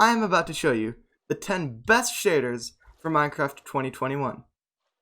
I am about to show you the 10 best shaders for Minecraft 2021.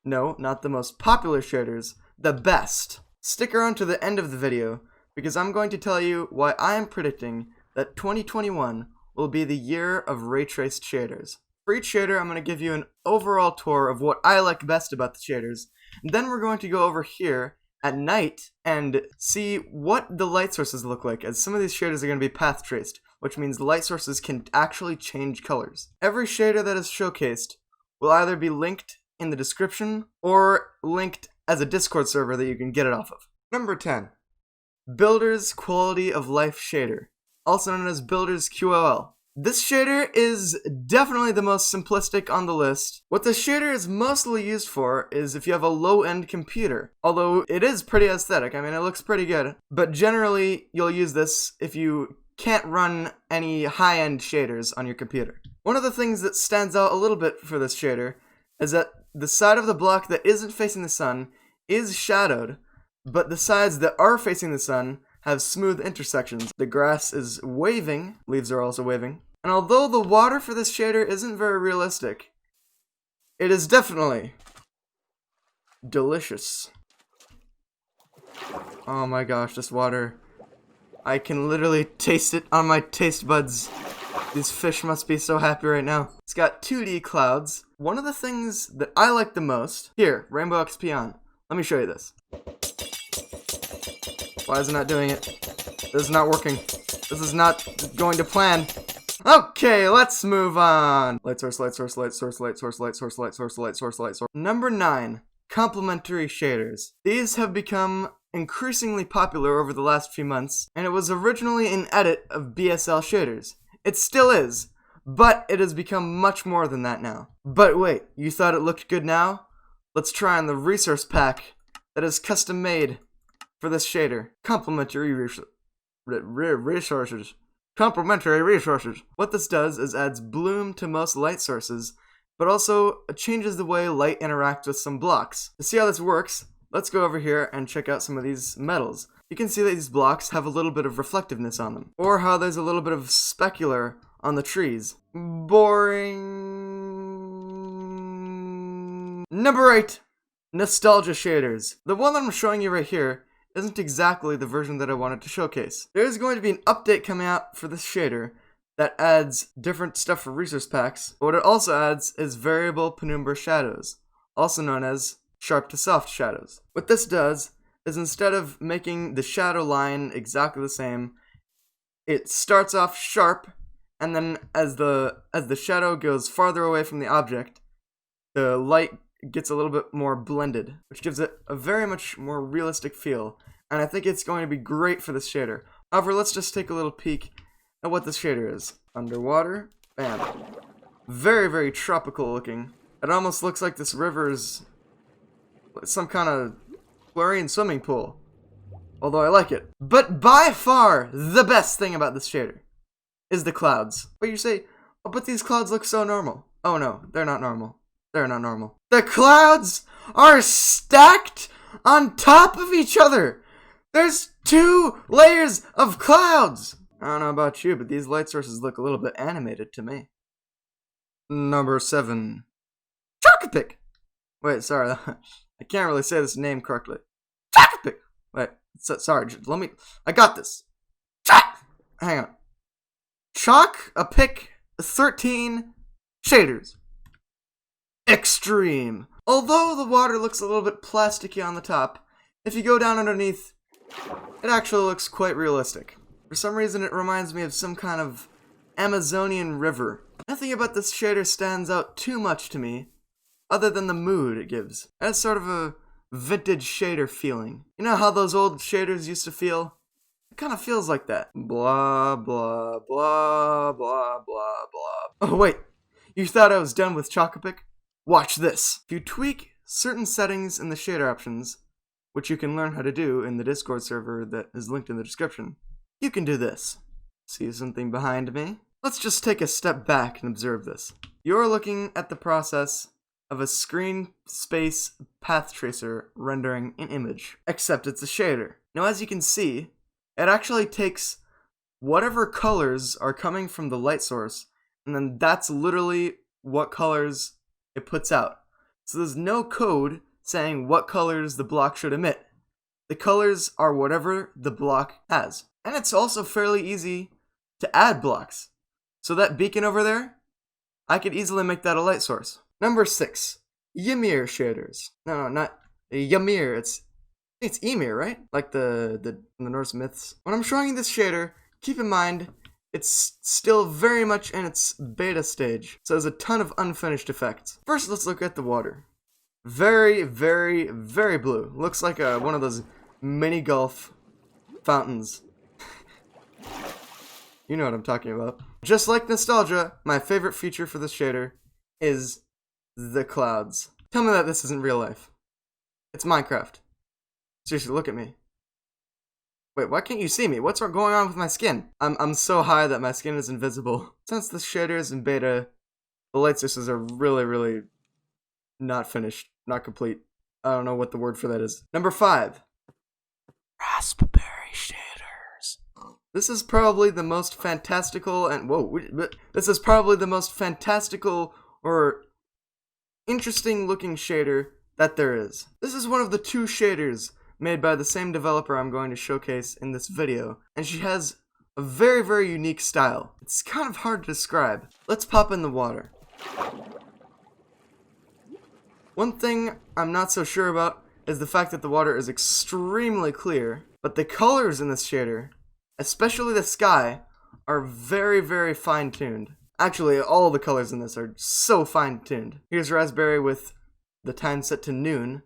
No, not the most popular shaders, the best. Stick around to the end of the video, because I'm going to tell you why I am predicting that 2021 will be the year of ray-traced shaders. For each shader, I'm going to give you an overall tour of what I like best about the shaders, and then we're going to go over here at night and see what the light sources look like, as some of these shaders are going to be path traced, which means the light sources can actually change colors. Every shader that is showcased will either be linked in the description or linked as a Discord server that you can get it off of. Number 10. Builder's Quality of Life Shader, also known as Builder's QOL. This shader is definitely the most simplistic on the list. What this shader is mostly used for is if you have a low-end computer, although it is pretty aesthetic. I mean, it looks pretty good, but generally you'll use this if you can't run any high-end shaders on your computer. One of the things that stands out a little bit for this shader is that the side of the block that isn't facing the sun is shadowed, but the sides that are facing the sun have smooth intersections. The grass is waving, leaves are also waving, and although the water for this shader isn't very realistic, it is definitely delicious. Oh my gosh, this water. I can literally taste it on my taste buds. These fish must be so happy right now. It's got 2D clouds. One of the things that I like the most, here, Rainbow XP on. Let me show you this. Why is it not doing it? This is not working. This is not going to plan. Okay, let's move on. Light source, light source, light source, light source, light source, light source, light source, light source. Number 9, complementary shaders. These have become increasingly popular over the last few months, and it was originally an edit of BSL shaders. It still is, but it has become much more than that now. But wait, you thought it looked good now? Let's try on the resource pack that is custom made for this shader. Complementary resources. Complementary resources. What this does is adds bloom to most light sources, but also changes the way light interacts with some blocks. To see how this works, let's go over here and check out some of these metals. You can see that these blocks have a little bit of reflectiveness on them, or how there's a little bit of specular on the trees. Boring. Number 8. Nostalgia shaders. The one that I'm showing you right here isn't exactly the version that I wanted to showcase. There is going to be an update coming out for this shader that adds different stuff for resource packs, but what it also adds is variable penumbra shadows, also known as sharp to soft shadows. What this does is instead of making the shadow line exactly the same, it starts off sharp, and then as the shadow goes farther away from the object, the light gets a little bit more blended, which gives it a very much more realistic feel, and I think it's going to be great for this shader. However, let's just take a little peek at what this shader is. Underwater, bam. Very, very tropical looking. It almost looks like this river is some kind of chlorine swimming pool, although I like it. But by far, the best thing about this shader is the clouds. But you say, oh, but these clouds look so normal. Oh no, they're not normal. They're not normal. The clouds are stacked on top of each other. There's 2 layers of clouds. I don't know about you, but these light sources look a little bit animated to me. Number 7. Chocopic. Wait, sorry. I can't really say this name correctly. Chocopic. Wait, sorry. Let me. I got this. Hang on. Chalk-a-pic 13 shaders. Extreme. Although the water looks a little bit plasticky on the top, if you go down underneath, it actually looks quite realistic. For some reason, it reminds me of some kind of Amazonian river. Nothing about this shader stands out too much to me, other than the mood it gives. It has sort of a vintage shader feeling. You know how those old shaders used to feel? It kind of feels like that. Blah, blah, blah, blah, blah, blah. Oh, wait. You thought I was done with Chocopic? Watch this. If you tweak certain settings in the shader options, which you can learn how to do in the Discord server that is linked in the description, you can do this. See something behind me? Let's just take a step back and observe this. You're looking at the process of a screen space path tracer rendering an image, except it's a shader. Now, as you can see, it actually takes whatever colors are coming from the light source and then that's literally what colors it puts out. So there's no code saying what colors the block should emit. The colors are whatever the block has. And it's also fairly easy to add blocks. So that beacon over there, I could easily make that a light source. Number 6, Ymir Shaders. No, not Ymir, it's Ymir, right? Like the Norse myths. When I'm showing you this shader, keep in mind it's still very much in its beta stage, so there's a ton of unfinished effects. First, let's look at the water. Very, very, very blue. Looks like one of those mini golf fountains. You know what I'm talking about. Just like nostalgia, my favorite feature for this shader is the clouds. Tell me that this isn't real life. It's Minecraft. Seriously, look at me. Wait, why can't you see me? What's going on with my skin? I'm so high that my skin is invisible. Since this shader is in beta, the light sources are really, really not finished, not complete. I don't know what the word for that is. Number 5, Raspberry Shaders. This is probably the most fantastical and this is probably the most fantastical or interesting looking shader that there is. This is one of the 2 shaders made by the same developer I'm going to showcase in this video, and she has a very, very unique style. It's kind of hard to describe. Let's pop in the water. One thing I'm not so sure about is the fact that the water is extremely clear, but the colors in this shader, especially the sky, are very, very fine-tuned. Actually, all the colors in this are so fine-tuned. Here's Raspberry with the time set to noon.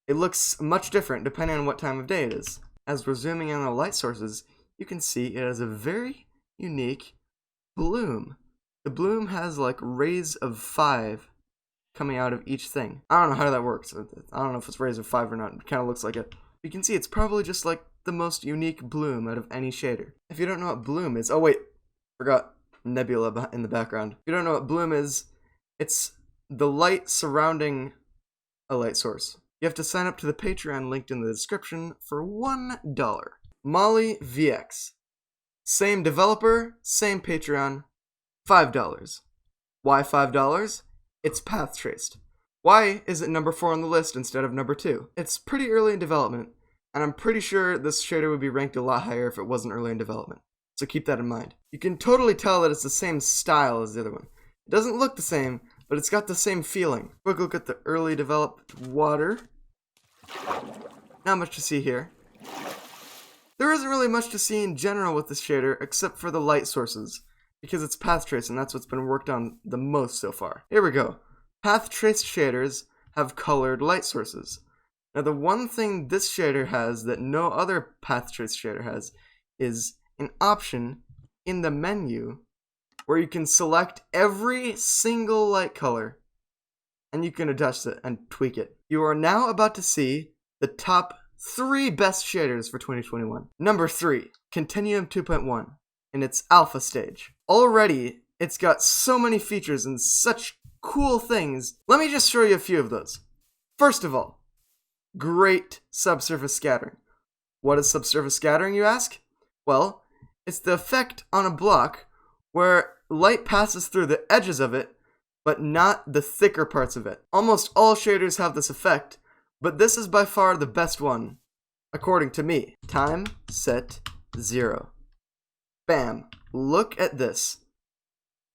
It looks much different depending on what time of day it is. As we're zooming in on the light sources, you can see it has a very unique bloom. The bloom has like rays of 5 coming out of each thing. I don't know how that works. I don't know if it's rays of 5 or not. It kind of looks like it. You can see it's probably just like the most unique bloom out of any shader. If you don't know what bloom is, oh wait, forgot nebula in the background. If you don't know what bloom is, it's the light surrounding a light source. You have to sign up to the Patreon linked in the description for $1. Molly VX. Same developer, same Patreon, $5. Why $5? It's path traced. Why is it number 4 on the list instead of number 2? It's pretty early in development, and I'm pretty sure this shader would be ranked a lot higher if it wasn't early in development. So keep that in mind. You can totally tell that it's the same style as the other one. It doesn't look the same, but it's got the same feeling. Quick look at the early developed water. Not much to see here. There isn't really much to see in general with this shader except for the light sources, because it's path traced and that's what's been worked on the most so far. Here we go. Path traced shaders have colored light sources. Now the one thing this shader has that no other path traced shader has is an option in the menu where you can select every single light color and you can adjust it and tweak it. You are now about to see the top 3 best shaders for 2021. Number 3, Continuum 2.1 in its alpha stage. Already, it's got so many features and such cool things. Let me just show you a few of those. First of all, great subsurface scattering. What is subsurface scattering, you ask? Well, it's the effect on a block where light passes through the edges of it, but not the thicker parts of it. Almost all shaders have this effect, but this is by far the best one, according to me. Time set 0. Bam. Look at this.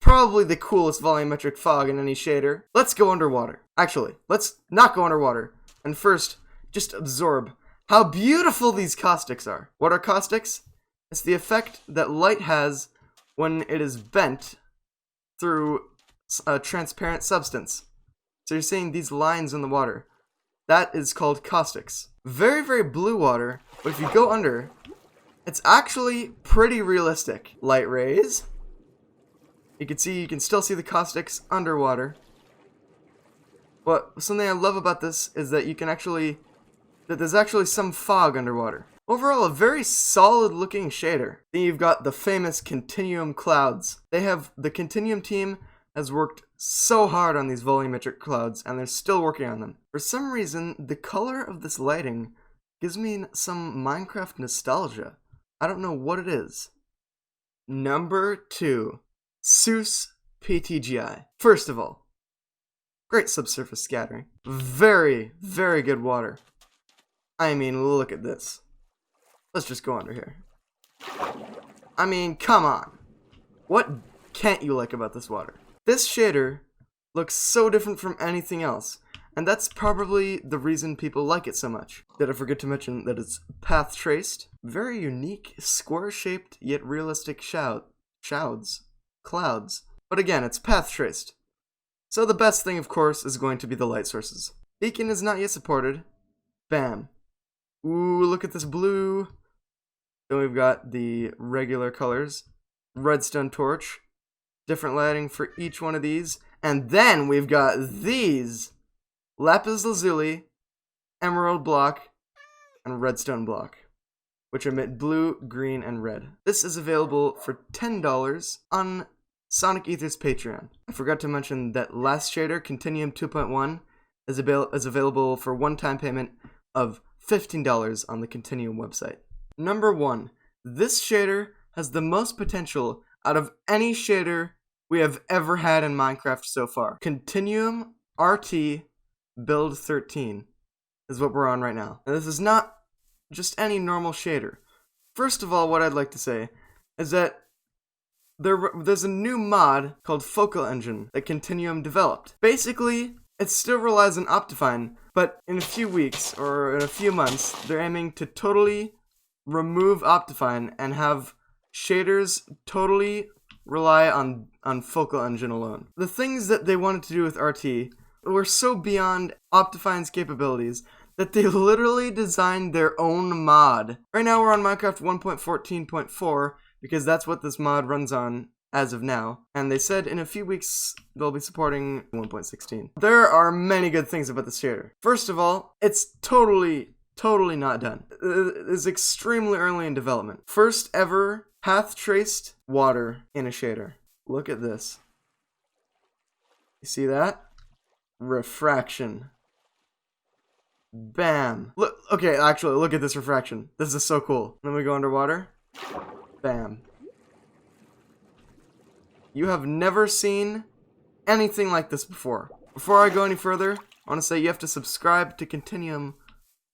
Probably the coolest volumetric fog in any shader. Let's go underwater. Actually, let's not go underwater. And first, just absorb how beautiful these caustics are. What are caustics? It's the effect that light has when it is bent through a transparent substance. So you're seeing these lines in the water. That is called caustics. Very, very blue water, but if you go under, it's actually pretty realistic. Light rays. You can still see the caustics underwater. But something I love about this is that there's actually some fog underwater. Overall, a very solid looking shader. Then you've got the famous Continuum clouds. The Continuum team has worked so hard on these volumetric clouds, and they're still working on them. For some reason, the color of this lighting gives me some Minecraft nostalgia. I don't know what it is. Number 2, SEUS PTGI. First of all, great subsurface scattering. Very, very good water. I mean, look at this. Let's just go under here. I mean, come on. What can't you like about this water? This shader looks so different from anything else, and that's probably the reason people like it so much. Did I forget to mention that it's path traced? Very unique, square-shaped yet realistic clouds. But again, it's path traced. So the best thing, of course, is going to be the light sources. Beacon is not yet supported. Bam. Ooh, look at this blue. Then we've got the regular colors. Redstone torch. Different lighting for each one of these. And then we've got these. Lapis lazuli, emerald block, and redstone block, which emit blue, green, and red. This is available for $10 on Sonic Ether's Patreon. I forgot to mention that last shader, Continuum 2.1, is available for one-time payment of $15 on the Continuum website. Number 1. This shader has the most potential out of any shader we have ever had in Minecraft so far. Continuum RT Build 13 is what we're on right now. And this is not just any normal shader. First of all, what I'd like to say is that there's a new mod called Focal Engine that Continuum developed. Basically, it still relies on Optifine, but in a few weeks or in a few months, they're aiming to totally remove Optifine and have shaders totally rely on Focal Engine alone. The things that they wanted to do with RT were so beyond Optifine's capabilities that they literally designed their own mod. Right now we're on Minecraft 1.14.4 because that's what this mod runs on as of now, and they said in a few weeks they'll be supporting 1.16. There are many good things about this shader. First of all, it's totally not done. It is extremely early in development. First ever path traced water in a shader. Look at this. You see that? Refraction. Bam. Look, okay, actually, look at this refraction. This is so cool. Then we go underwater. Bam. You have never seen anything like this before. Before I go any further, I want to say you have to subscribe to Continuum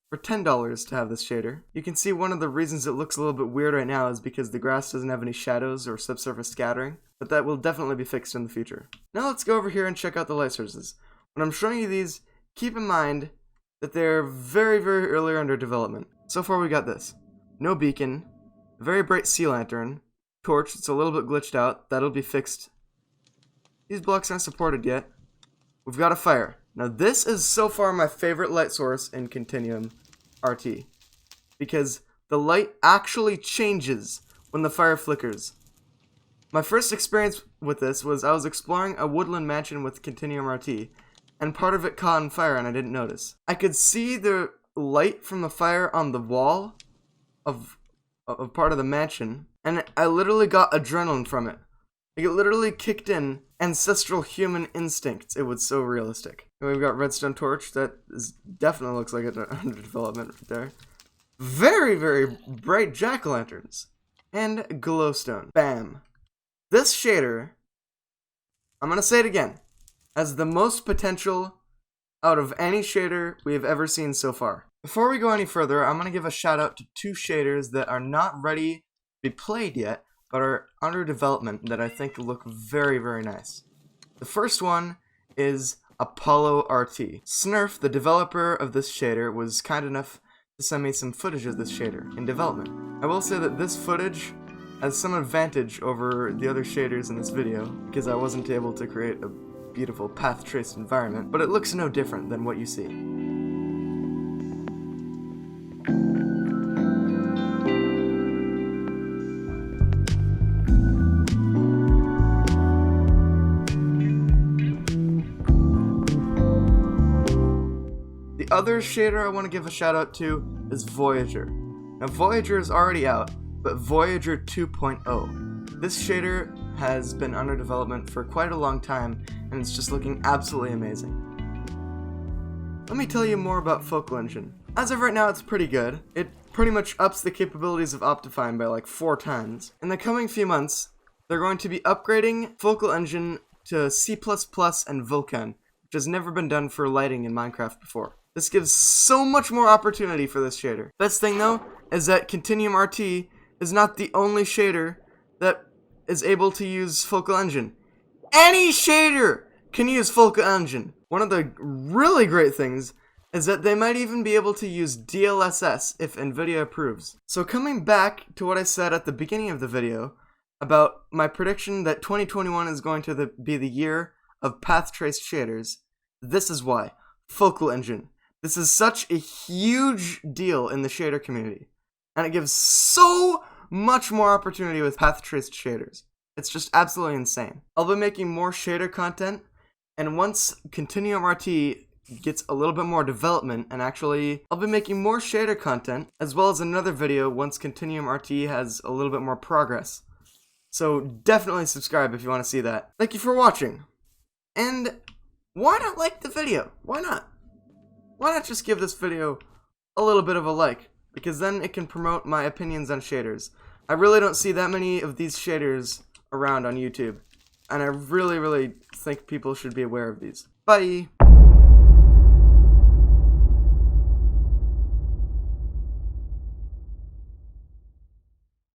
for $10 to have this shader. You can see one of the reasons it looks a little bit weird right now is because the grass doesn't have any shadows or subsurface scattering, but that will definitely be fixed in the future. Now let's go over here and check out the light sources. When I'm showing you these, keep in mind that they're very, very early under development. So far we got this. No beacon, a very bright sea lantern, torch that's a little bit glitched out, that'll be fixed. These blocks aren't supported yet. We've got a fire. Now this is so far my favorite light source in Continuum RT, because the light actually changes when the fire flickers. My first experience with this was I was exploring a woodland mansion with Continuum RT, and part of it caught on fire and I didn't notice. I could see the light from the fire on the wall of part of the mansion, and I literally got adrenaline from it. Like, it literally kicked in ancestral human instincts. It was so realistic. And we've got redstone torch. That definitely looks like it's under development right there. Very, very bright jack-o'-lanterns. And glowstone. Bam. This shader, I'm gonna say it again, has the most potential out of any shader we have ever seen so far. Before we go any further, I'm gonna give a shout out to two shaders that are not ready to be played yet, but are under development that I think look very, very nice. The first one is Apollo RT. Snurf, the developer of this shader, was kind enough to send me some footage of this shader in development. I will say that this footage has some advantage over the other shaders in this video, because I wasn't able to create a beautiful path-traced environment, but it looks no different than what you see. The other shader I want to give a shout out to is Voyager. Now Voyager is already out, but Voyager 2.0. This shader has been under development for quite a long time, and it's just looking absolutely amazing. Let me tell you more about Focal Engine. As of right now, it's pretty good. It pretty much ups the capabilities of Optifine by like 4 times. In the coming few months, they're going to be upgrading Focal Engine to C++ and Vulkan, which has never been done for lighting in Minecraft before. This gives so much more opportunity for this shader. Best thing though is that Continuum RT is not the only shader that is able to use Focal Engine. Any shader can use Focal Engine. One of the really great things is that they might even be able to use DLSS if Nvidia approves. So coming back to what I said at the beginning of the video about my prediction that 2021 is going to be the year of path traced shaders, this is why. Focal Engine. This is such a huge deal in the shader community, and it gives so much more opportunity with path traced shaders. It's just absolutely insane. I'll be making more shader content, and once Continuum RT gets a little bit more development, and actually I'll be making more shader content, as well as another video once Continuum RT has a little bit more progress. So definitely subscribe if you want to see that. Thank you for watching, and why not like the video? Why not? Why not just give this video a little bit of a like? Because then it can promote my opinions on shaders. I really don't see that many of these shaders around on YouTube, and I really think people should be aware of these. Bye!